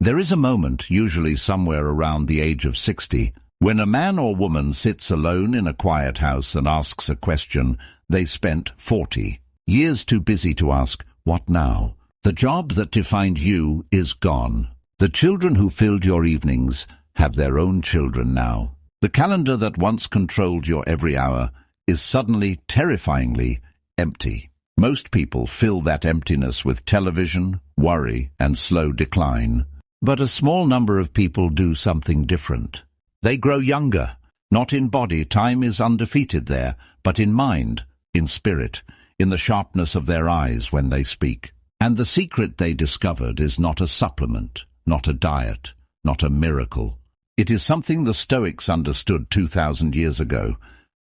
There is a moment, usually somewhere around the age of 60, when a man or woman sits alone in a quiet house and asks a question they spent 40 years too busy to ask, "What now?" The job that defined you is gone. The children who filled your evenings have their own children now. The calendar that once controlled your every hour is suddenly, terrifyingly empty. Most people fill that emptiness with television, worry, and slow decline. But a small number of people do something different. They grow younger. Not in body, time is undefeated there, but in mind, in spirit, in the sharpness of their eyes when they speak. And the secret they discovered is not a supplement, not a diet, not a miracle. It is something the Stoics understood 2,000 years ago.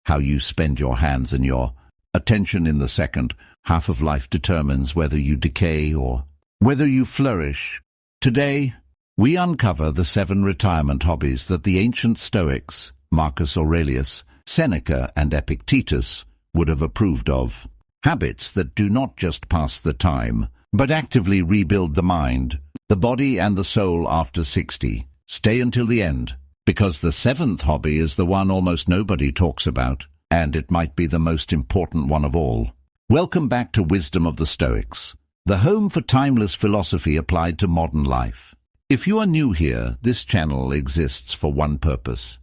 How you spend your hands and your attention in the second half of life determines whether you decay or whether you flourish. Today, we uncover the 7 retirement hobbies that the ancient Stoics, Marcus Aurelius, Seneca, and Epictetus, would have approved of. Habits that do not just pass the time, but actively rebuild the mind, the body, and the soul after 60. Stay until the end, because the 7th hobby is the one almost nobody talks about, and it might be the most important one of all. Welcome back to Wisdom of the Stoics, the home for timeless philosophy applied to modern life. If you are new here, this channel exists for one purpose: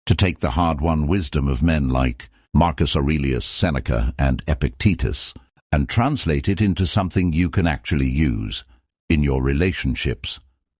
to take the hard-won wisdom of men like Marcus Aurelius, Seneca, and Epictetus, and translate it into something you can actually use in your relationships,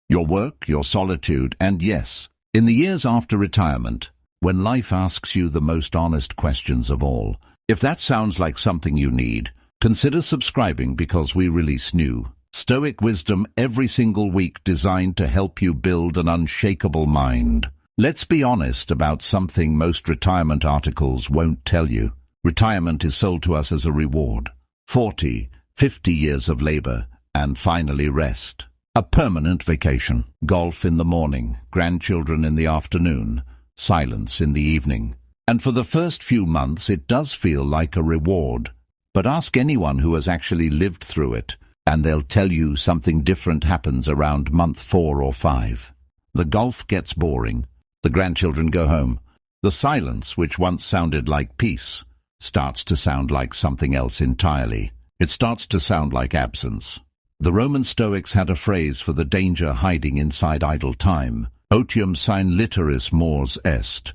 your work, your solitude, and yes, in the years after retirement, when life asks you the most honest questions of all. If that sounds like something you need, consider subscribing, because we release new Stoic wisdom every single week designed to help you build an unshakable mind. Let's be honest about something most retirement articles won't tell you. Retirement is sold to us as a reward. 40, 50 years of labor, and finally rest. A permanent vacation. Golf in the morning, grandchildren in the afternoon, silence in the evening. And for the first few months it does feel like a reward. But ask anyone who has actually lived through it, and they'll tell you something different happens around month 4 or 5. The golf gets boring. The grandchildren go home. The silence, which once sounded like peace, starts to sound like something else entirely. It starts to sound like absence. The Roman Stoics had a phrase for the danger hiding inside idle time. Otium sine literis mors est.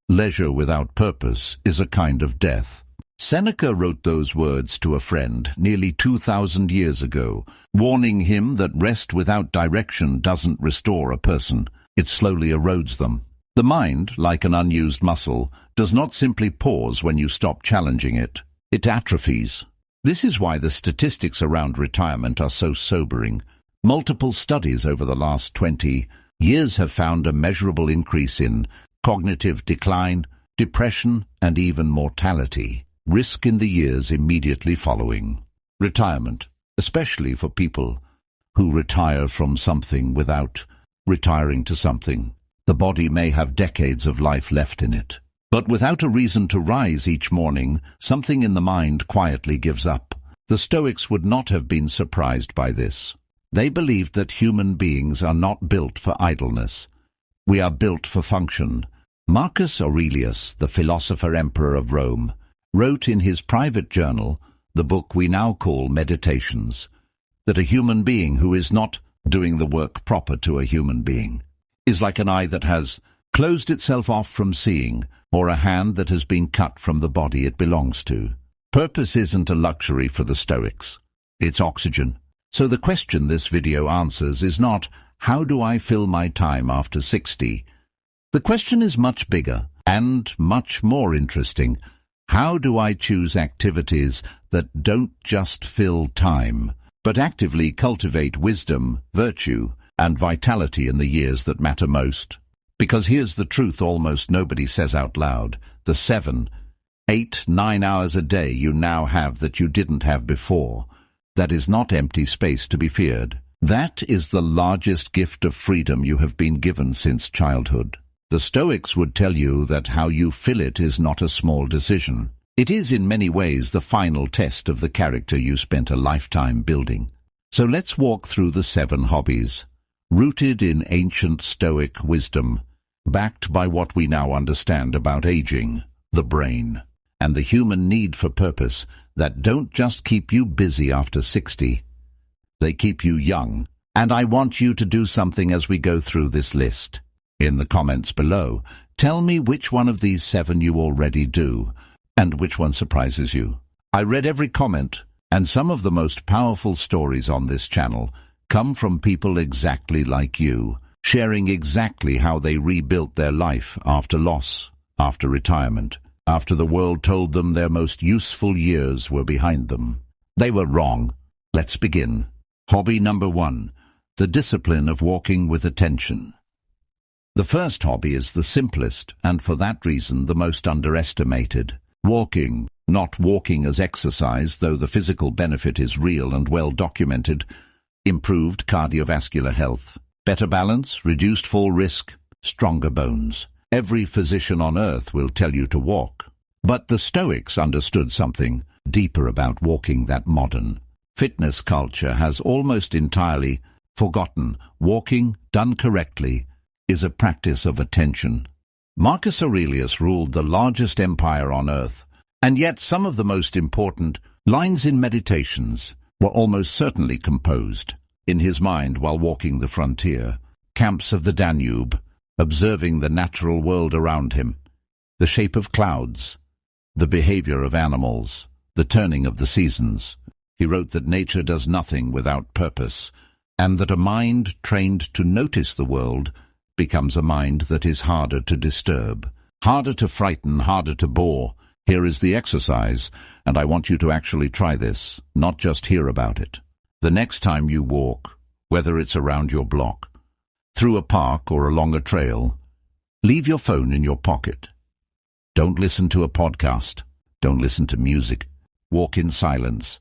Leisure without purpose is a kind of death. Seneca wrote those words to a friend nearly 2,000 years ago, warning him that rest without direction doesn't restore a person. It slowly erodes them. The mind, like an unused muscle, does not simply pause when you stop challenging it. It atrophies. This is why the statistics around retirement are so sobering. Multiple studies over the last 20 years have found a measurable increase in cognitive decline, depression, and even mortality. Risk in the years immediately following retirement, especially for people who retire from something without retiring to something. The body may have decades of life left in it, but without a reason to rise each morning, something in the mind quietly gives up. The Stoics would not have been surprised by this. They believed that human beings are not built for idleness. We are built for function. Marcus Aurelius, the philosopher-emperor of Rome, wrote in his private journal, the book we now call Meditations, that a human being who is not doing the work proper to a human being is like an eye that has closed itself off from seeing, or a hand that has been cut from the body it belongs to. Purpose isn't a luxury for the Stoics. It's oxygen. So the question this video answers is not, how do I fill my time after 60? The question is much bigger and much more interesting. How do I choose activities that don't just fill time, but actively cultivate wisdom, virtue, and vitality in the years that matter most? Because here's the truth almost nobody says out loud. The 7, 8, 9 hours a day you now have that you didn't have before, that is not empty space to be feared. That is the largest gift of freedom you have been given since childhood. The Stoics would tell you that how you fill it is not a small decision. It is in many ways the final test of the character you spent a lifetime building. So let's walk through the 7 hobbies. rooted in ancient Stoic wisdom, backed by what we now understand about aging, the brain, and the human need for purpose that don't just keep you busy after 60. They keep you young, and I want you to do something as we go through this list. In the comments below, tell me which one of these 7 you already do, and which one surprises you. I read every comment, and some of the most powerful stories on this channel come from people exactly like you, sharing exactly how they rebuilt their life after loss, after retirement, after the world told them their most useful years were behind them. They were wrong. Let's begin. Hobby number 1. The discipline of walking with attention. The first hobby is the simplest, and for that reason the most underestimated. Walking. Not walking as exercise, though the physical benefit is real and well documented. Improved cardiovascular health, better balance, reduced fall risk, stronger bones. Every physician on earth will tell you to walk. But the Stoics understood something deeper about walking that modern fitness culture has almost entirely forgotten. Walking, done correctly, is a practice of attention. Marcus Aurelius ruled the largest empire on earth, and yet some of the most important lines in Meditations were almost certainly composed in his mind while walking the frontier, camps of the Danube, observing the natural world around him, the shape of clouds, the behavior of animals, the turning of the seasons. He wrote that nature does nothing without purpose, and that a mind trained to notice the world becomes a mind that is harder to disturb, harder to frighten, harder to bore. Here is the exercise, and I want you to actually try this, not just hear about it. The next time you walk, whether it's around your block, through a park or along a trail, leave your phone in your pocket. Don't listen to a podcast. Don't listen to music. Walk in silence,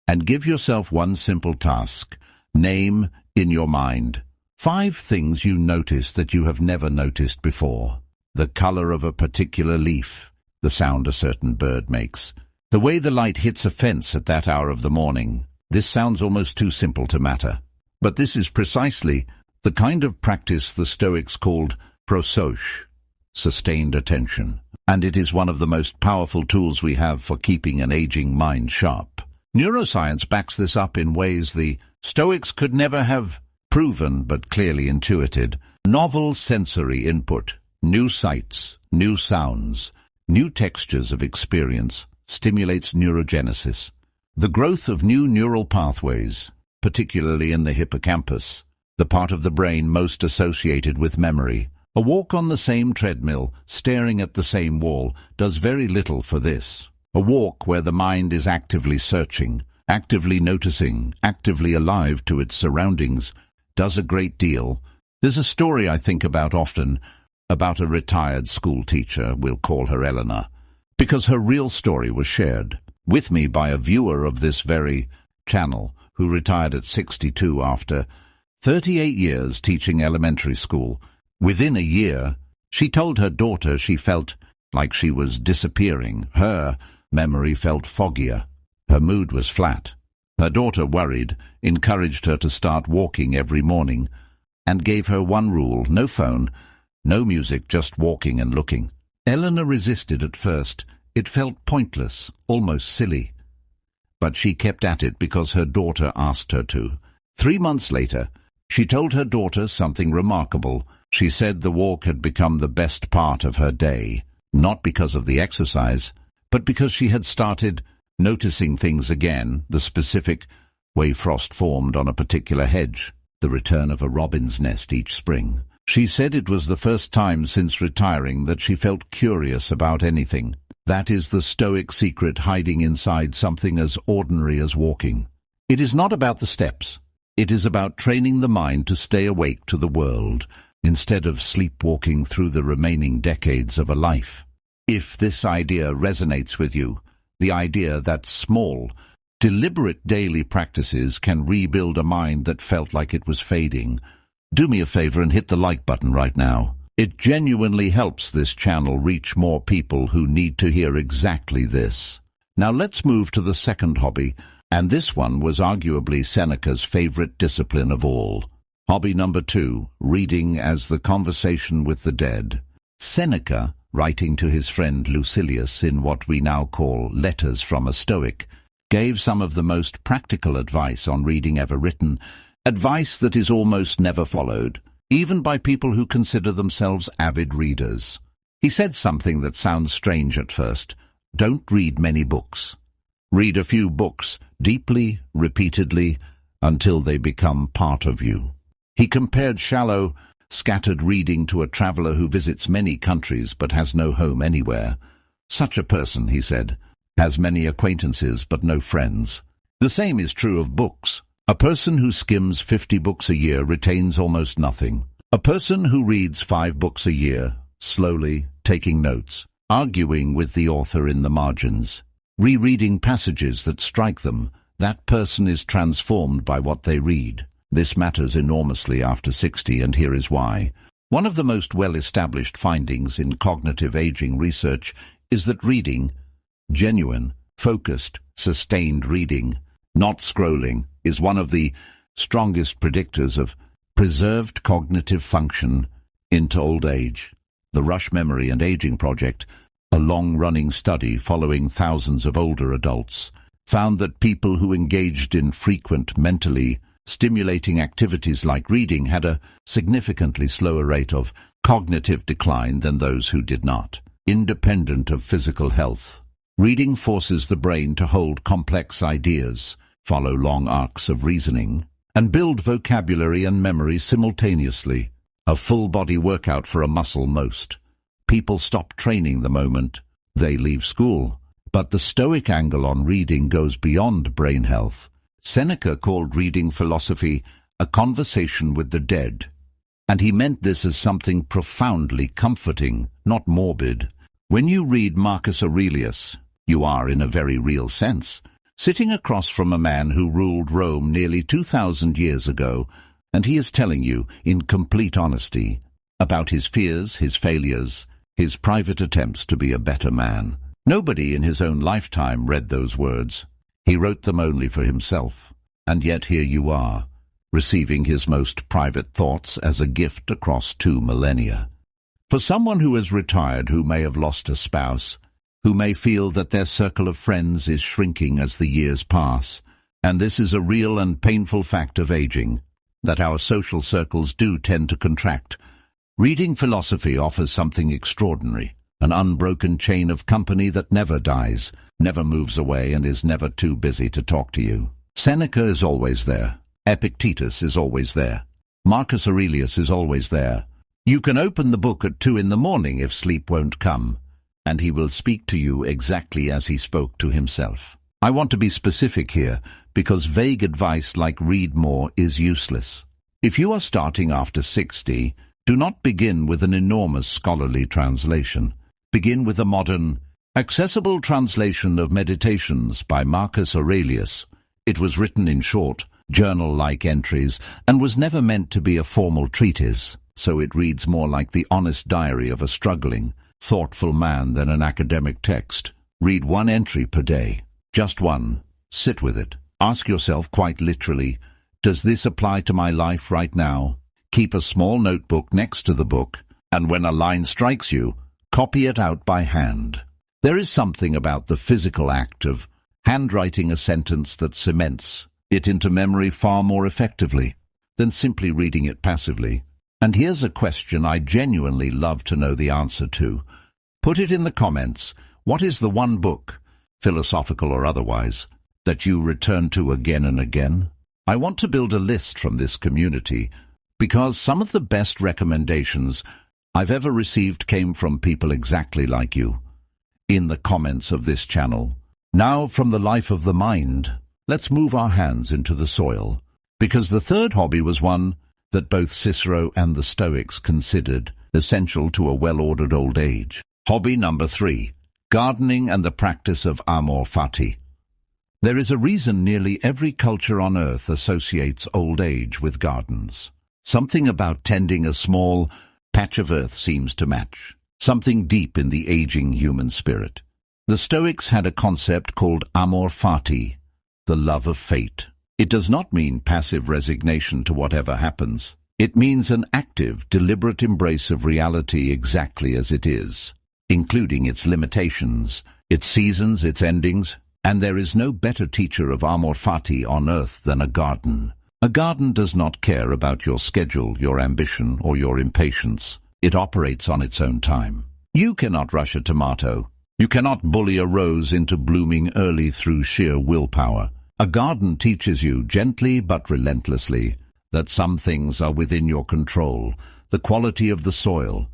and give yourself one simple task. Name in your mind 5 things you notice that you have never noticed before. The color of a particular leaf, the sound a certain bird makes, the way the light hits a fence at that hour of the morning. This sounds almost too simple to matter, but this is precisely the kind of practice the Stoics called prosoche, sustained attention, and it is one of the most powerful tools we have for keeping an aging mind sharp. Neuroscience backs this up in ways the Stoics could never have proven but clearly intuited. Novel sensory input, new sights, new sounds, new textures of experience stimulates neurogenesis, the growth of new neural pathways, particularly in the hippocampus, the part of the brain most associated with memory. A walk on the same treadmill, staring at the same wall, does very little for this. A walk where the mind is actively searching, actively noticing, actively alive to its surroundings, does a great deal. There's a story I think about often, about a retired school teacher, we'll call her Eleanor, because her real story was shared with me by a viewer of this very channel who retired at 62 after 38 years teaching elementary school. Within a year, she told her daughter she felt like she was disappearing. Her memory felt foggier. Her mood was flat. Her daughter, worried, encouraged her to start walking every morning and gave her one rule: no phone, no music, just walking and looking. Eleanor resisted at first. It felt pointless, almost silly. But she kept at it because her daughter asked her to. 3 months later, she told her daughter something remarkable. She said the walk had become the best part of her day, not because of the exercise, but because she had started noticing things again, the specific way frost formed on a particular hedge, the return of a robin's nest each spring. She said it was the first time since retiring that she felt curious about anything. That is the Stoic secret hiding inside something as ordinary as walking. It is not about the steps. It is about training the mind to stay awake to the world, instead of sleepwalking through the remaining decades of a life. If this idea resonates with you, the idea that small, deliberate daily practices can rebuild a mind that felt like it was fading, do me a favor and hit the like button right now. It genuinely helps this channel reach more people who need to hear exactly this. Now let's move to the second hobby, and this one was arguably Seneca's favorite discipline of all: Hobby number 2, reading as the conversation with the dead. Seneca, writing to his friend Lucilius in what we now call Letters from a Stoic, gave some of the most practical advice on reading ever written, advice that is almost never followed, even by people who consider themselves avid readers. He said something that sounds strange at first. Don't read many books. Read a few books, deeply, repeatedly, until they become part of you. He compared shallow, scattered reading to a traveller who visits many countries but has no home anywhere. Such a person, he said, has many acquaintances but no friends. The same is true of books. A person who skims 50 books a year retains almost nothing. A person who reads 5 books a year, slowly, taking notes, arguing with the author in the margins, rereading passages that strike them, that person is transformed by what they read. This matters enormously after 60, and here is why. One of the most well-established findings in cognitive aging research is that reading, genuine, focused, sustained reading, not scrolling, is one of the strongest predictors of preserved cognitive function into old age. The Rush Memory and Aging Project, a long-running study following thousands of older adults, found that people who engaged in frequent mentally stimulating activities like reading had a significantly slower rate of cognitive decline than those who did not. Independent of physical health, reading forces the brain to hold complex ideas, follow long arcs of reasoning, and build vocabulary and memory simultaneously. A full-body workout for a muscle most. People stop training the moment they leave school. But the Stoic angle on reading goes beyond brain health. Seneca called reading philosophy a conversation with the dead, and he meant this as something profoundly comforting, not morbid. When you read Marcus Aurelius, you are, in a very real sense, sitting across from a man who ruled Rome nearly 2,000 years ago, and he is telling you, in complete honesty, about his fears, his failures, his private attempts to be a better man. Nobody in his own lifetime read those words. He wrote them only for himself, and yet here you are, receiving his most private thoughts as a gift across 2 millennia. For someone who is retired, who may have lost a spouse, who may feel that their circle of friends is shrinking as the years pass, and this is a real and painful fact of aging, that our social circles do tend to contract, reading philosophy offers something extraordinary, an unbroken chain of company that never dies, never moves away, and is never too busy to talk to you. Seneca is always there. Epictetus is always there. Marcus Aurelius is always there. You can open the book at 2 in the morning if sleep won't come, and he will speak to you exactly as he spoke to himself. I want to be specific here, because vague advice like read more is useless. If you are starting after 60, do not begin with an enormous scholarly translation. Begin with a modern, accessible translation of Meditations by Marcus Aurelius. It was written in short, journal-like entries, and was never meant to be a formal treatise, so it reads more like the honest diary of a struggling, thoughtful man than an academic text. Read 1 entry per day. Just 1. Sit with it. Ask yourself quite literally, does this apply to my life right now? Keep a small notebook next to the book, and when a line strikes you, copy it out by hand. There is something about the physical act of handwriting a sentence that cements it into memory far more effectively than simply reading it passively. And here's a question I genuinely love to know the answer to. Put it in the comments. What is the one book, philosophical or otherwise, that you return to again and again? I want to build a list from this community, because some of the best recommendations I've ever received came from people exactly like you, in the comments of this channel. Now, from the life of the mind, let's move our hands into the soil, because the third hobby was one that both Cicero and the Stoics considered essential to a well-ordered old age. Hobby number 3, gardening and the practice of amor fati. There is a reason nearly every culture on earth associates old age with gardens. Something about tending a small patch of earth seems to match. Something deep in the aging human spirit. The Stoics had a concept called amor fati, the love of fate. It does not mean passive resignation to whatever happens. It means an active, deliberate embrace of reality exactly as it is, including its limitations, its seasons, its endings, and there is no better teacher of amor fati on earth than a garden. A garden does not care about your schedule, your ambition, or your impatience. It operates on its own time. You cannot rush a tomato. You cannot bully a rose into blooming early through sheer willpower. A garden teaches you gently but relentlessly that some things are within your control, the quality of the soil,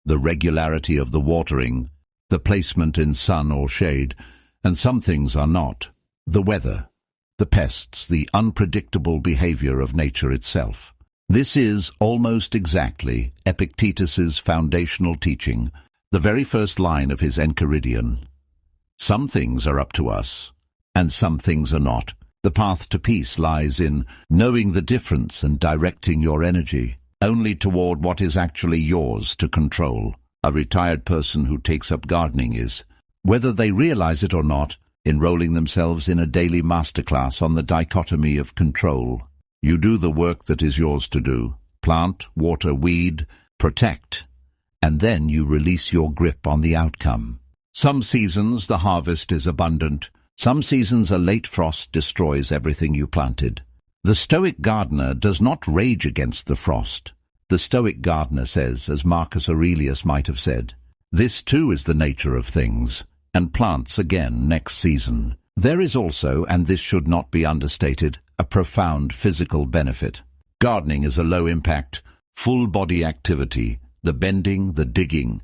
the regularity of the watering, the placement in sun or shade, and some things are not. The weather, the pests, the unpredictable behavior of nature itself. This is almost exactly Epictetus's foundational teaching, the very first line of his Enchiridion. Some things are up to us, and some things are not. The path to peace lies in knowing the difference and directing your energy only toward what is actually yours to control. A retired person who takes up gardening is, whether they realize it or not, enrolling themselves in a daily masterclass on the dichotomy of control. You do the work that is yours to do. Plant, water, weed, protect, and then you release your grip on the outcome. Some seasons the harvest is abundant. Some seasons a late frost destroys everything you planted. The Stoic gardener does not rage against the frost. The Stoic gardener says, as Marcus Aurelius might have said, "This too is the nature of things," and plants again next season. There is also, and this should not be understated, a profound physical benefit. Gardening is a low-impact, full-body activity, the bending, the digging,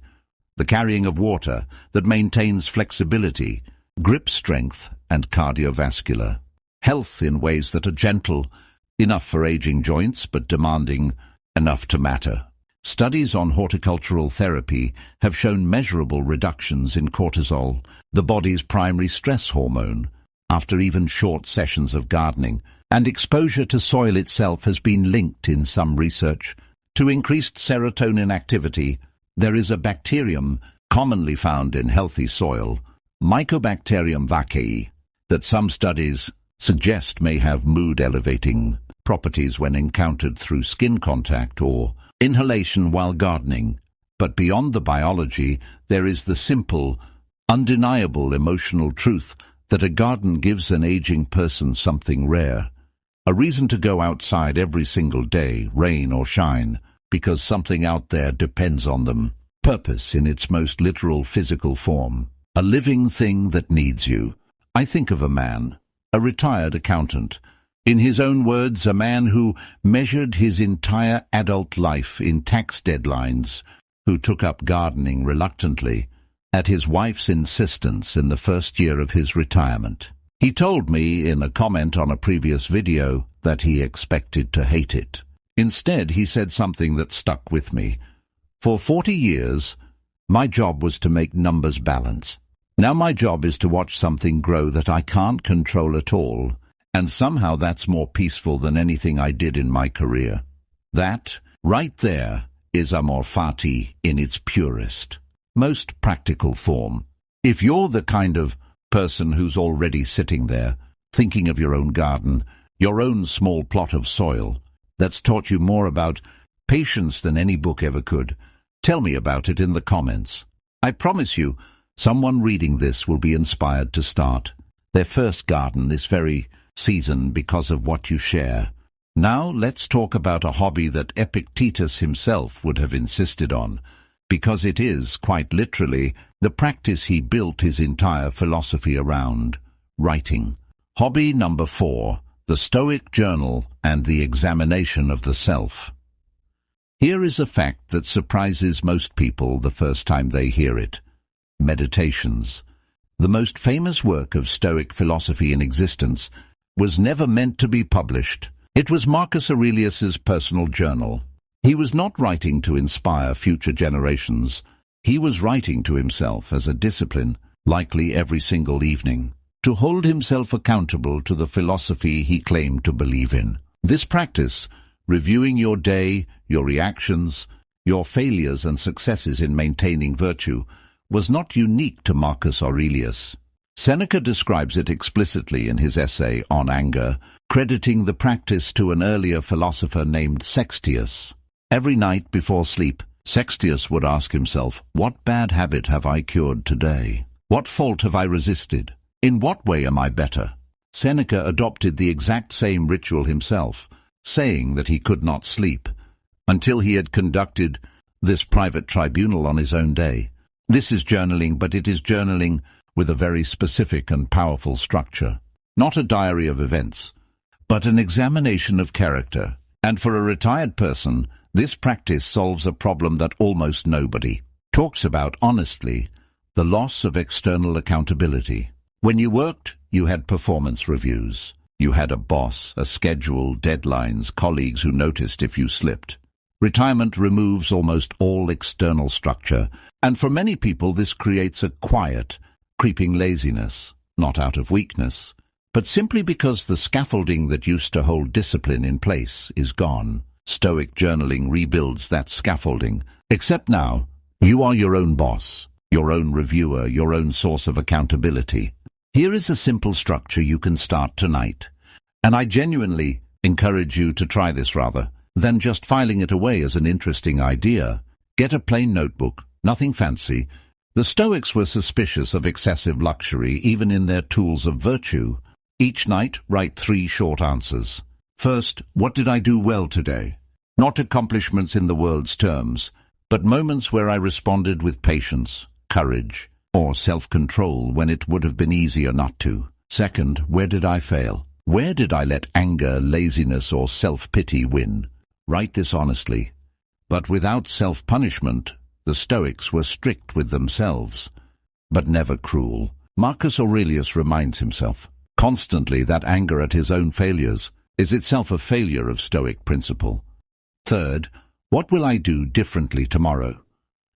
the carrying of water that maintains flexibility, grip strength, and cardiovascular health in ways that are gentle, enough for aging joints but demanding enough to matter. Studies on horticultural therapy have shown measurable reductions in cortisol, the body's primary stress hormone, after even short sessions of gardening, and exposure to soil itself has been linked in some research to increased serotonin activity. There is a bacterium commonly found in healthy soil, Mycobacterium vaccae, that some studies suggest may have mood-elevating properties when encountered through skin contact or inhalation while gardening. But beyond the biology, there is the simple, undeniable emotional truth that a garden gives an aging person something rare, a reason to go outside every single day, rain or shine, because something out there depends on them. Purpose in its most literal physical form. A living thing that needs you. I think of a man, a retired accountant, in his own words, a man who measured his entire adult life in tax deadlines, who took up gardening reluctantly, at his wife's insistence in the first year of his retirement. He told me in a comment on a previous video that he expected to hate it. Instead, he said something that stuck with me. For 40 years, my job was to make numbers balance. Now my job is to watch something grow that I can't control at all, and somehow that's more peaceful than anything I did in my career. That, right there, is amor fati in its purest, most practical form. If you're the kind of person who's already sitting there, thinking of your own garden, your own small plot of soil, that's taught you more about patience than any book ever could, tell me about it in the comments. I promise you, someone reading this will be inspired to start their first garden this very season because of what you share. Now let's talk about a hobby that Epictetus himself would have insisted on, because it is, quite literally, the practice he built his entire philosophy around: writing. Hobby number 4, the Stoic Journal and the Examination of the Self. Here is a fact that surprises most people the first time they hear it. Meditations, the most famous work of Stoic philosophy in existence, was never meant to be published. It was Marcus Aurelius's personal journal. He was not writing to inspire future generations. He was writing to himself as a discipline, likely every single evening, to hold himself accountable to the philosophy he claimed to believe in. This practice, reviewing your day, your reactions, your failures and successes in maintaining virtue, was not unique to Marcus Aurelius. Seneca describes it explicitly in his essay on anger, crediting the practice to an earlier philosopher named Sextius. Every night before sleep, Sextius would ask himself, "What bad habit have I cured today? What fault have I resisted? In what way am I better?" Seneca adopted the exact same ritual himself, saying that he could not sleep until he had conducted this private tribunal on his own day. This is journaling, but it is journaling with a very specific and powerful structure. Not a diary of events, but an examination of character. And for a retired person, this practice solves a problem that almost nobody talks about honestly: the loss of external accountability. When you worked, you had performance reviews. You had a boss, a schedule, deadlines, colleagues who noticed if you slipped. Retirement removes almost all external structure, and for many people this creates a quiet, creeping laziness, not out of weakness, but simply because the scaffolding that used to hold discipline in place is gone. Stoic journaling rebuilds that scaffolding, except now you are your own boss, your own reviewer, your own source of accountability. Here is a simple structure you can start tonight, and I genuinely encourage you to try this rather than just filing it away as an interesting idea. Get a plain notebook, nothing fancy. The Stoics were suspicious of excessive luxury even in their tools of virtue. Each night, write 3 short answers. First, what did I do well today? Not accomplishments in the world's terms, but moments where I responded with patience, courage, or self-control when it would have been easier not to. Second, where did I fail? Where did I let anger, laziness, or self-pity win? Write this honestly, but without self-punishment. The Stoics were strict with themselves, but never cruel. Marcus Aurelius reminds himself constantly that anger at his own failures is itself a failure of Stoic principle. Third, what will I do differently tomorrow?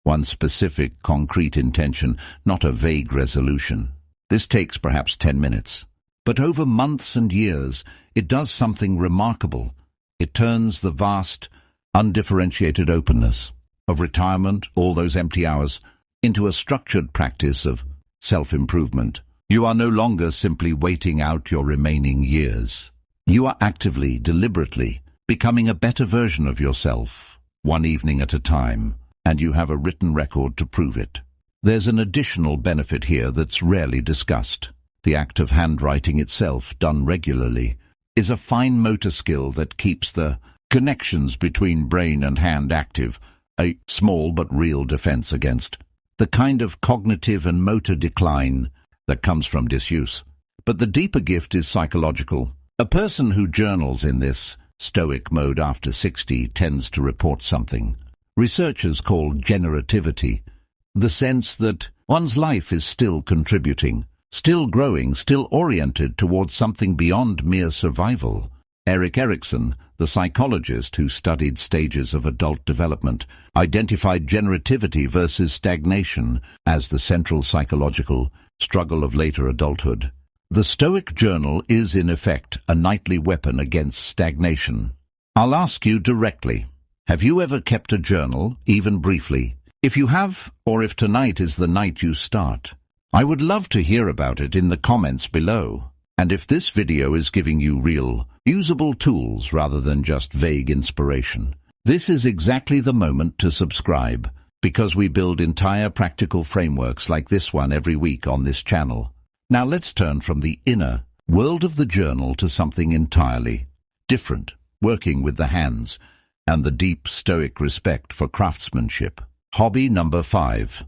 One specific, concrete intention, not a vague resolution. This takes perhaps 10 minutes, but over months and years it does something remarkable. It turns the vast, undifferentiated openness of retirement, all those empty hours, into a structured practice of self-improvement. You are no longer simply waiting out your remaining years. You are actively, deliberately, becoming a better version of yourself, one evening at a time, and you have a written record to prove it. There's an additional benefit here that's rarely discussed. The act of handwriting itself, done regularly, is a fine motor skill that keeps the connections between brain and hand active, a small but real defense against the kind of cognitive and motor decline that comes from disuse. But the deeper gift is psychological. A person who journals in this Stoic mode after 60 tends to report something researchers call generativity, the sense that one's life is still contributing, still growing, still oriented towards something beyond mere survival. Erik Erikson, the psychologist who studied stages of adult development, identified generativity versus stagnation as the central psychological struggle of later adulthood. The Stoic journal is, in effect, a nightly weapon against stagnation. I'll ask you directly, have you ever kept a journal, even briefly? If you have, or if tonight is the night you start, I would love to hear about it in the comments below. And if this video is giving you real, usable tools rather than just vague inspiration, this is exactly the moment to subscribe, because we build entire practical frameworks like this one every week on this channel. Now let's turn from the inner world of the journal to something entirely different, working with the hands and the deep Stoic respect for craftsmanship. Hobby number 5.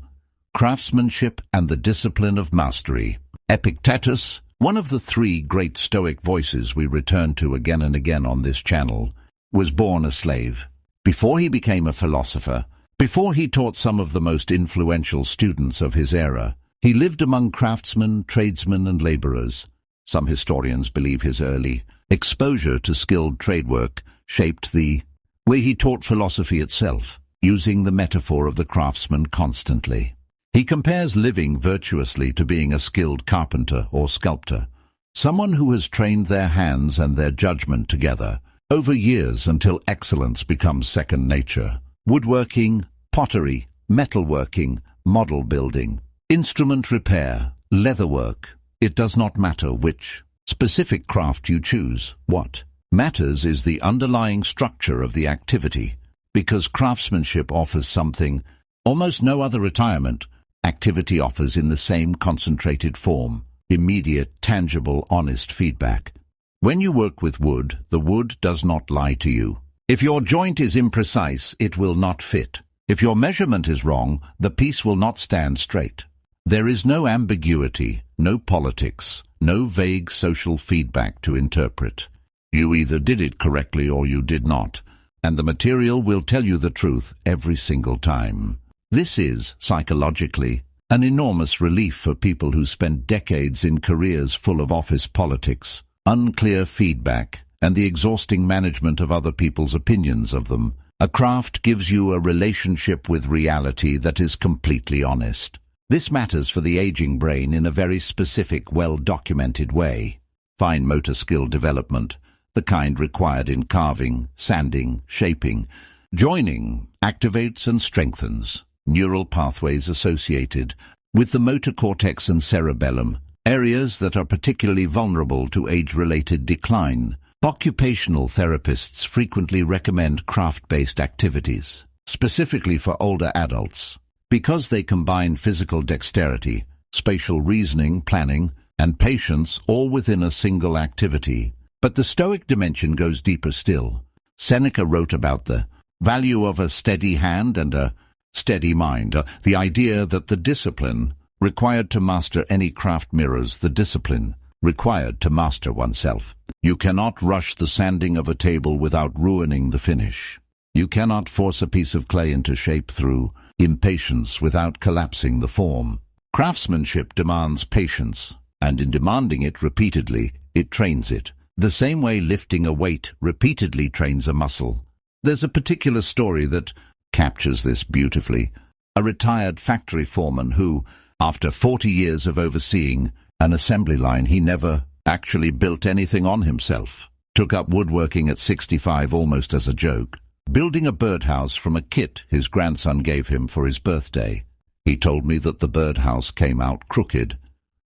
Craftsmanship and the discipline of mastery. Epictetus, one of the 3 great Stoic voices we return to again and again on this channel, was born a slave. Before he became a philosopher, before he taught some of the most influential students of his era, he lived among craftsmen, tradesmen, and laborers. Some historians believe his early exposure to skilled trade work shaped the way he taught philosophy itself, using the metaphor of the craftsman constantly. He compares living virtuously to being a skilled carpenter or sculptor, someone who has trained their hands and their judgment together over years until excellence becomes second nature. Woodworking, pottery, metalworking, model building, instrument repair, leatherwork. It does not matter which specific craft you choose. What matters is the underlying structure of the activity, because craftsmanship offers something almost no other retirement activity offers in the same concentrated form: immediate, tangible, honest feedback. When you work with wood, the wood does not lie to you. If your joint is imprecise, it will not fit. If your measurement is wrong, the piece will not stand straight. There is no ambiguity, no politics, no vague social feedback to interpret. You either did it correctly or you did not, and the material will tell you the truth every single time. This is, psychologically, an enormous relief for people who spent decades in careers full of office politics, unclear feedback, and the exhausting management of other people's opinions of them. A craft gives you a relationship with reality that is completely honest. This matters for the aging brain in a very specific, well-documented way. Fine motor skill development, the kind required in carving, sanding, shaping, joining, activates and strengthens neural pathways associated with the motor cortex and cerebellum, areas that are particularly vulnerable to age-related decline. Occupational therapists frequently recommend craft-based activities, specifically for older adults, because they combine physical dexterity, spatial reasoning, planning, and patience all within a single activity. But the Stoic dimension goes deeper still. Seneca wrote about the value of a steady hand and a steady mind, the idea that the discipline required to master any craft mirrors the discipline required to master oneself. You cannot rush the sanding of a table without ruining the finish. You cannot force a piece of clay into shape through impatience without collapsing the form. Craftsmanship demands patience, and in demanding it repeatedly, it trains it. The same way lifting a weight repeatedly trains a muscle. There's a particular story that captures this beautifully. A retired factory foreman who, after 40 years of overseeing an assembly line, he never actually built anything on himself, took up woodworking at 65 almost as a joke, building a birdhouse from a kit his grandson gave him for his birthday. He told me that the birdhouse came out crooked,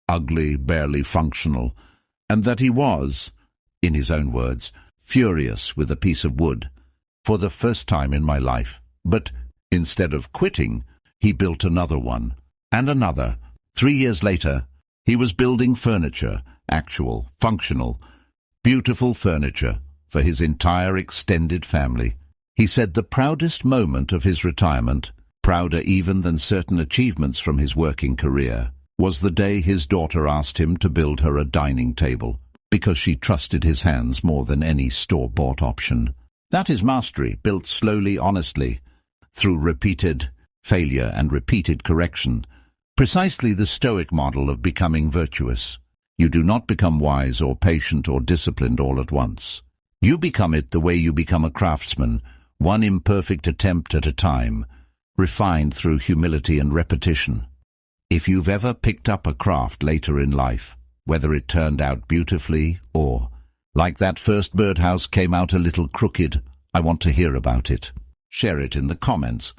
ugly, barely functional, and that he was, in his own words, furious with a piece of wood for the first time in my life. But instead of quitting, he built another one, and another. 3 years later, he was building furniture, actual, functional, beautiful furniture, for his entire extended family. He said the proudest moment of his retirement, prouder even than certain achievements from his working career, was the day his daughter asked him to build her a dining table, because she trusted his hands more than any store-bought option. That is mastery, built slowly, honestly, through repeated failure and repeated correction. Precisely the Stoic model of becoming virtuous. You do not become wise or patient or disciplined all at once. You become it the way you become a craftsman, one imperfect attempt at a time, refined through humility and repetition. If you've ever picked up a craft later in life, whether it turned out beautifully or, like that first birdhouse, came out a little crooked, I want to hear about it. Share it in the comments,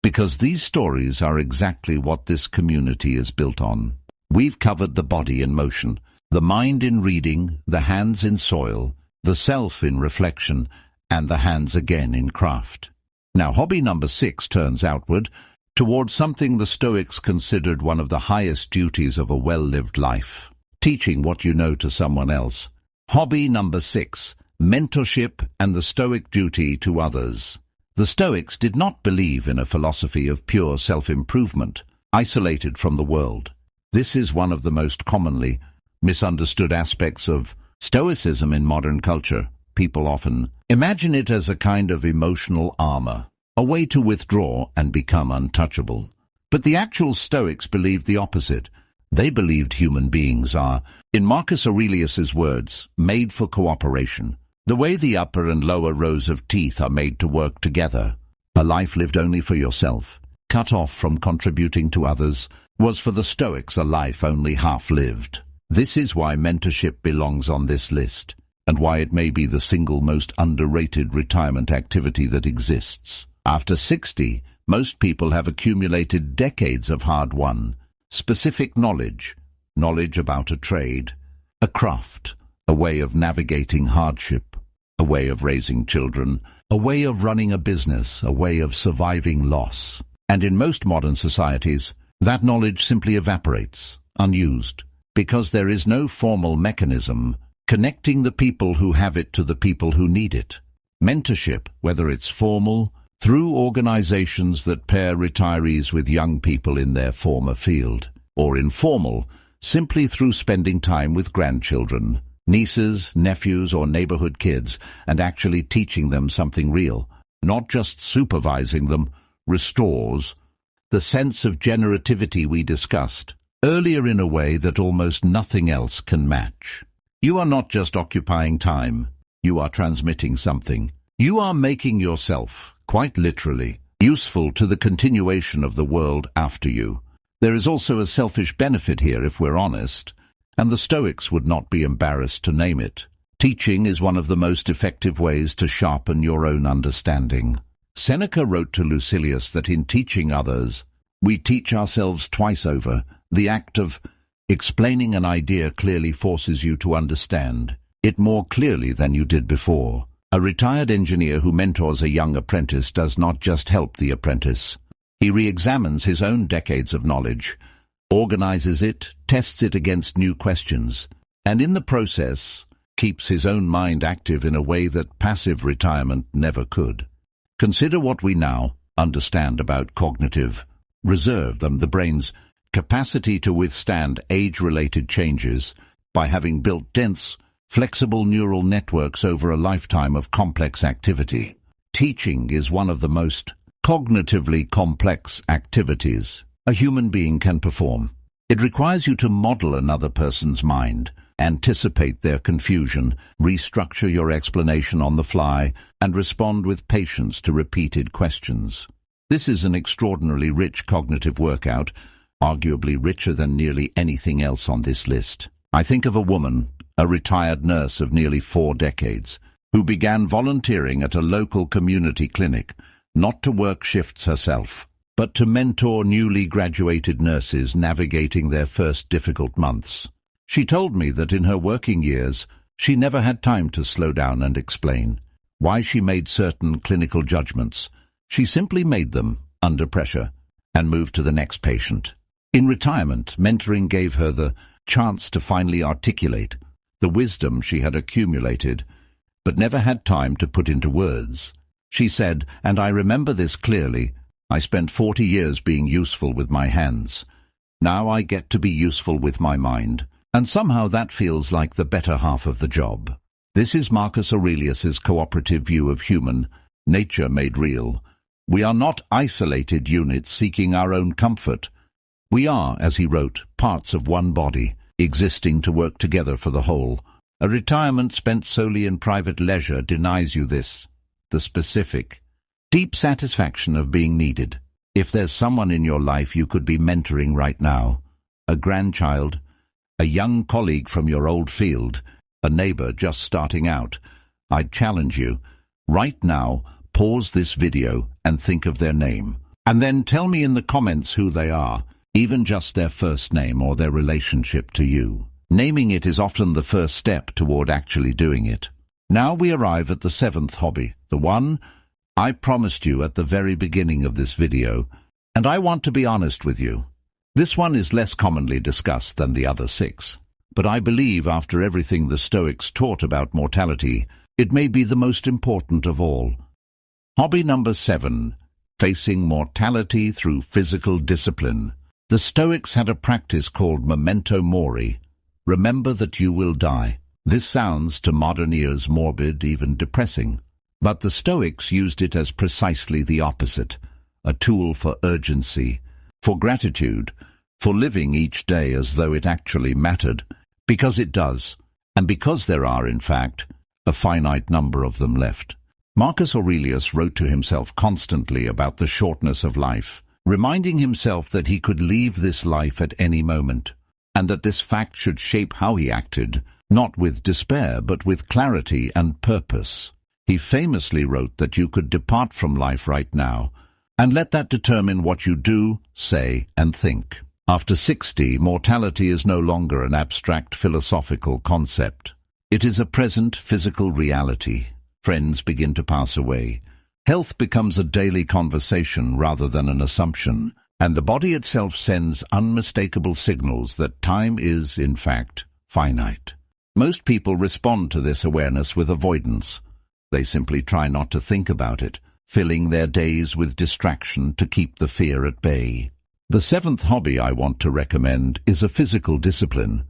because these stories are exactly what this community is built on. We've covered the body in motion, the mind in reading, the hands in soil, the self in reflection, and the hands again in craft. Now, hobby number 6 turns outward, towards something the Stoics considered one of the highest duties of a well-lived life: teaching what you know to someone else. Hobby number 6, mentorship and the Stoic duty to others. The Stoics did not believe in a philosophy of pure self-improvement, isolated from the world. This is one of the most commonly misunderstood aspects of Stoicism in modern culture. People often imagine it as a kind of emotional armor, a way to withdraw and become untouchable. But the actual Stoics believed the opposite. They believed human beings are, in Marcus Aurelius's words, made for cooperation. The way the upper and lower rows of teeth are made to work together. A life lived only for yourself, cut off from contributing to others, was for the Stoics a life only half-lived. This is why mentorship belongs on this list, and why it may be the single most underrated retirement activity that exists. After 60, most people have accumulated decades of hard-won, specific knowledge, knowledge about a trade, a craft, a way of navigating hardship, a way of raising children, a way of running a business, a way of surviving loss. And in most modern societies, that knowledge simply evaporates, unused, because there is no formal mechanism connecting the people who have it to the people who need it. Mentorship, whether it's formal, through organizations that pair retirees with young people in their former field, or informal, simply through spending time with grandchildren, nieces, nephews, or neighborhood kids, and actually teaching them something real, not just supervising them, restores the sense of generativity we discussed earlier in a way that almost nothing else can match. You are not just occupying time, you are transmitting something. You are making yourself, quite literally, useful to the continuation of the world after you. There is also a selfish benefit here if we're honest, and the Stoics would not be embarrassed to name it. Teaching is one of the most effective ways to sharpen your own understanding. Seneca wrote to Lucilius that in teaching others, we teach ourselves twice over. The act of explaining an idea clearly forces you to understand it more clearly than you did before. A retired engineer who mentors a young apprentice does not just help the apprentice. He re-examines his own decades of knowledge, organizes it, tests it against new questions, and in the process keeps his own mind active in a way that passive retirement never could. Consider what we now understand about cognitive reserve, the brain's capacity to withstand age-related changes by having built dense, flexible neural networks over a lifetime of complex activity. Teaching is one of the most cognitively complex activities a human being can perform. It requires you to model another person's mind, anticipate their confusion, restructure your explanation on the fly, and respond with patience to repeated questions. This is an extraordinarily rich cognitive workout, arguably richer than nearly anything else on this list. I think of a woman, a retired nurse of nearly 4 decades, who began volunteering at a local community clinic, not to work shifts herself, but to mentor newly graduated nurses navigating their first difficult months. She told me that in her working years, she never had time to slow down and explain why she made certain clinical judgments. She simply made them under pressure and moved to the next patient. In retirement, mentoring gave her the chance to finally articulate the wisdom she had accumulated, but never had time to put into words. She said, and I remember this clearly, I spent 40 years being useful with my hands. Now I get to be useful with my mind, and somehow that feels like the better half of the job. This is Marcus Aurelius's cooperative view of human nature made real. We are not isolated units seeking our own comfort. We are, as he wrote, parts of one body, existing to work together for the whole. A retirement spent solely in private leisure denies you this, the specific, deep satisfaction of being needed. If there's someone in your life you could be mentoring right now, a grandchild, a young colleague from your old field, a neighbor just starting out, I'd challenge you, right now, pause this video and think of their name. And then tell me in the comments who they are, even just their first name or their relationship to you. Naming it is often the first step toward actually doing it. Now we arrive at the 7th hobby, the one I promised you at the very beginning of this video, and I want to be honest with you. This one is less commonly discussed than the other 6, but I believe after everything the Stoics taught about mortality, it may be the most important of all. Hobby number 7, facing mortality through physical discipline. The Stoics had a practice called memento mori, remember that you will die. This sounds to modern ears morbid, even depressing, but the Stoics used it as precisely the opposite, a tool for urgency, for gratitude, for living each day as though it actually mattered, because it does, and because there are, in fact, a finite number of them left. Marcus Aurelius wrote to himself constantly about the shortness of life, reminding himself that he could leave this life at any moment, and that this fact should shape how he acted, not with despair but with clarity and purpose. He famously wrote that you could depart from life right now, and let that determine what you do, say, and think. After 60, mortality is no longer an abstract philosophical concept. It is a present physical reality. Friends begin to pass away. Health becomes a daily conversation rather than an assumption, and the body itself sends unmistakable signals that time is, in fact, finite. Most people respond to this awareness with avoidance. They simply try not to think about it, filling their days with distraction to keep the fear at bay. The seventh hobby I want to recommend is a physical discipline.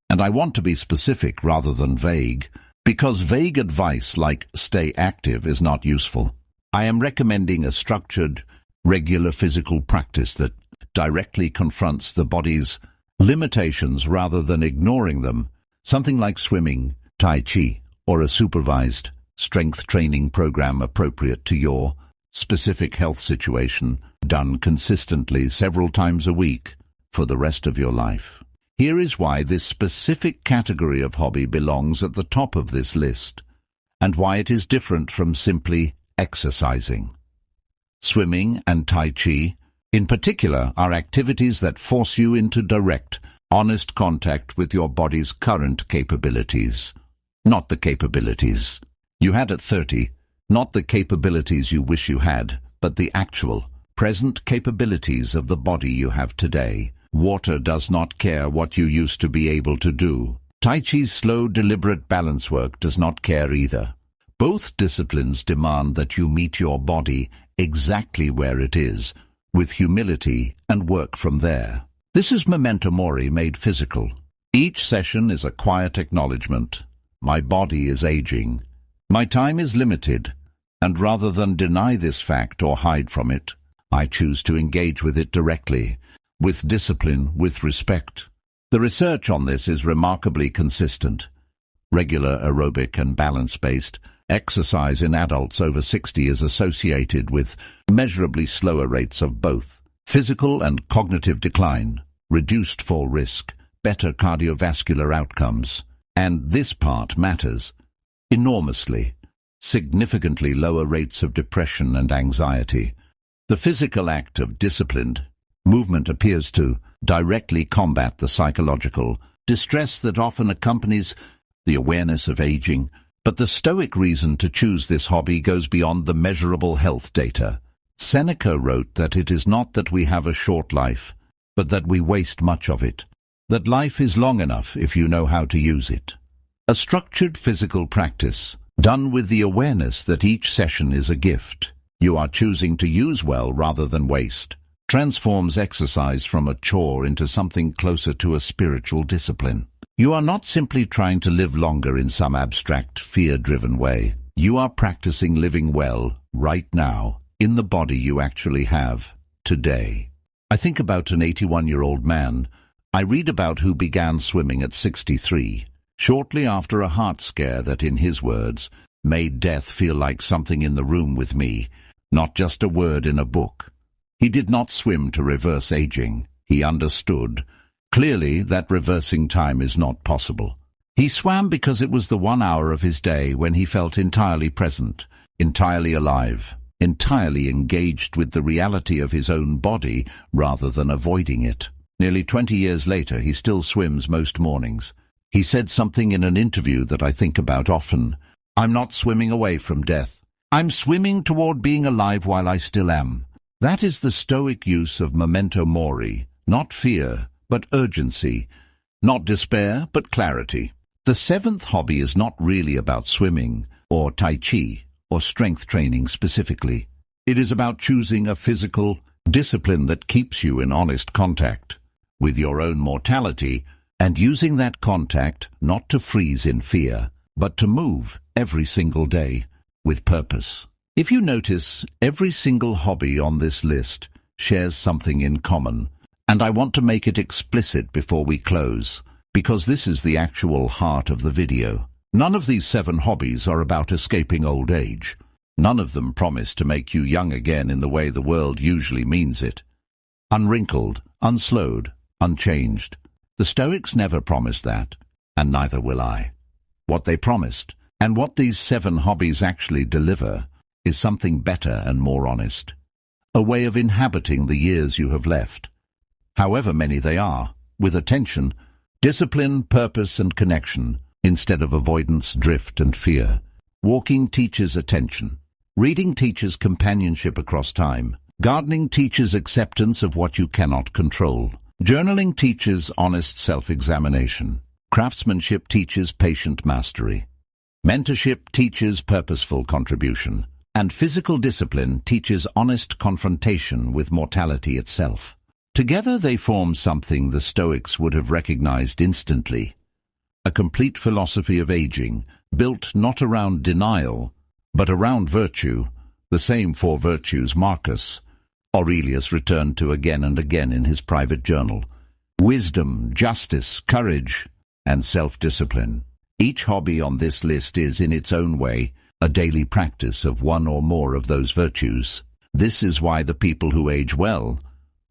And I want to be specific rather than vague, because vague advice like stay active is not useful. I am recommending a structured, regular physical practice that directly confronts the body's limitations rather than ignoring them, something like swimming, tai chi, or a supervised strength training program appropriate to your specific health situation, done consistently several times a week for the rest of your life. Here is why this specific category of hobby belongs at the top of this list, and why it is different from simply exercising. Swimming and tai chi, in particular, are activities that force you into direct, honest contact with your body's current capabilities. Not the capabilities you had at 30, not the capabilities you wish you had, but the actual, present capabilities of the body you have today. Water does not care what you used to be able to do. Tai Chi's slow, deliberate balance work does not care either. Both disciplines demand that you meet your body exactly where it is, with humility, and work from there. This is memento mori made physical. Each session is a quiet acknowledgement. My body is aging. My time is limited, and rather than deny this fact or hide from it, I choose to engage with it directly, with discipline, with respect. The research on this is remarkably consistent. Regular aerobic and balance-based exercise in adults over 60 is associated with measurably slower rates of both physical and cognitive decline, reduced fall risk, better cardiovascular outcomes, and this part matters enormously, significantly lower rates of depression and anxiety. The physical act of disciplined movement appears to directly combat the psychological distress that often accompanies the awareness of aging, but the Stoic reason to choose this hobby goes beyond the measurable health data. Seneca wrote that it is not that we have a short life, but that we waste much of it, that life is long enough if you know how to use it. A structured physical practice, done with the awareness that each session is a gift you are choosing to use well rather than waste, transforms exercise from a chore into something closer to a spiritual discipline. You are not simply trying to live longer in some abstract, fear-driven way. You are practicing living well, right now, in the body you actually have, today. I think about an 81-year-old man I read about who began swimming at 63, shortly after a heart scare that, in his words, made death feel like something in the room with me, not just a word in a book. He did not swim to reverse aging. He understood clearly that reversing time is not possible. He swam because it was the 1 hour of his day when he felt entirely present, entirely alive, entirely engaged with the reality of his own body rather than avoiding it. Nearly 20 years later, he still swims most mornings. He said something in an interview that I think about often. I'm not swimming away from death. I'm swimming toward being alive while I still am. That is the Stoic use of memento mori, not fear, but urgency, not despair, but clarity. The seventh hobby is not really about swimming, or tai chi, or strength training specifically. It is about choosing a physical discipline that keeps you in honest contact with your own mortality, and using that contact not to freeze in fear, but to move every single day with purpose. If you notice, every single hobby on this list shares something in common, and I want to make it explicit before we close, because this is the actual heart of the video. None of these 7 hobbies are about escaping old age. None of them promise to make you young again in the way the world usually means it. Unwrinkled, unslowed, unchanged. The Stoics never promised that, and neither will I. What they promised, and what these 7 hobbies actually deliver, is something better and more honest. A way of inhabiting the years you have left. however many they are, with attention, discipline, purpose, and connection, instead of avoidance, drift, and fear. Walking teaches attention. Reading teaches companionship across time. Gardening teaches acceptance of what you cannot control. Journaling teaches honest self-examination. Craftsmanship teaches patient mastery. Mentorship teaches purposeful contribution. And physical discipline teaches honest confrontation with mortality itself. Together they form something the Stoics would have recognized instantly. A complete philosophy of aging, built not around denial, but around virtue, the same four virtues Marcus Aurelius returned to again and again in his private journal: wisdom, justice, courage, and self-discipline. Each hobby on this list is, in its own way, a daily practice of one or more of those virtues. This is why the people who age well,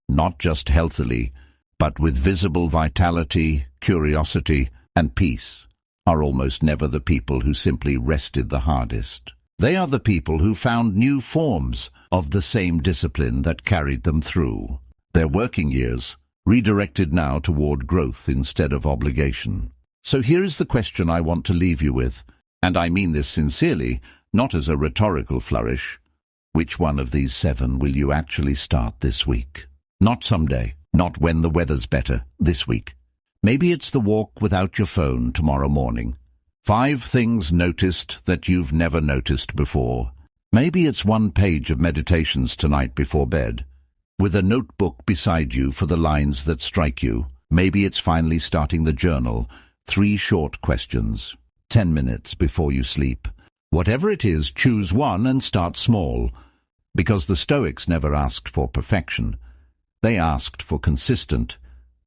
not just healthily, but with visible vitality, curiosity, and peace, are almost never the people who simply rested the hardest. They are the people who found new forms of the same discipline that carried them through. Their working years redirected now toward growth instead of obligation. So here is the question I want to leave you with, and I mean this sincerely, not as a rhetorical flourish. Which one of these 7 will you actually start this week? Not someday, not when the weather's better, this week. Maybe it's the walk without your phone tomorrow morning. 5 things noticed that you've never noticed before. Maybe it's 1 page of meditations tonight before bed, with a notebook beside you for the lines that strike you. Maybe it's finally starting the journal, 3 short questions, 10 minutes before you sleep. Whatever it is, choose one and start small, because the Stoics never asked for perfection. They asked for consistent,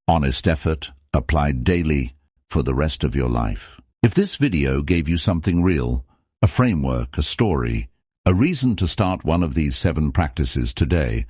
honest effort, applied daily, for the rest of your life. If this video gave you something real, a framework, a story, a reason to start one of these 7 practices today,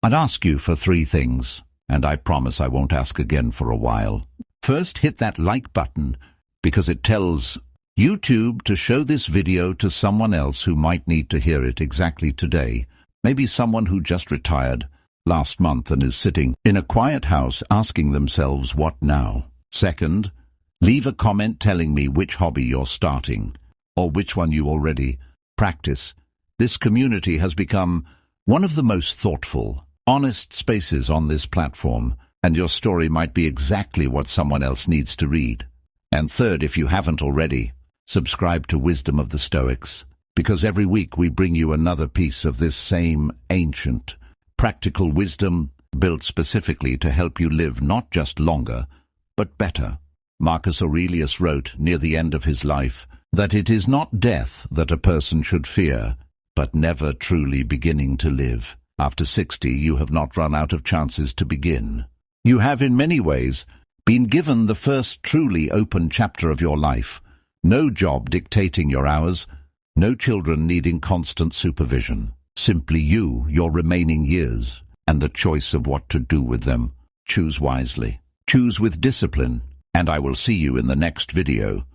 I'd ask you for 3 things, and I promise I won't ask again for a while. First, hit that like button, because it tells YouTube to show this video to someone else who might need to hear it exactly today. Maybe someone who just retired last month and is sitting in a quiet house asking themselves, what now? Second, leave a comment telling me which hobby you're starting, or which one you already practice. This community has become one of the most thoughtful, honest spaces on this platform, and your story might be exactly what someone else needs to read. And third, if you haven't already, subscribe to Wisdom of the Stoics, because every week we bring you another piece of this same ancient, practical wisdom built specifically to help you live not just longer, but better. Marcus Aurelius wrote near the end of his life that it is not death that a person should fear, but never truly beginning to live. After 60, you have not run out of chances to begin. You have in many ways been given the first truly open chapter of your life. No job dictating your hours, no children needing constant supervision. Simply you, your remaining years, and the choice of what to do with them. Choose wisely. Choose with discipline, and I will see you in the next video.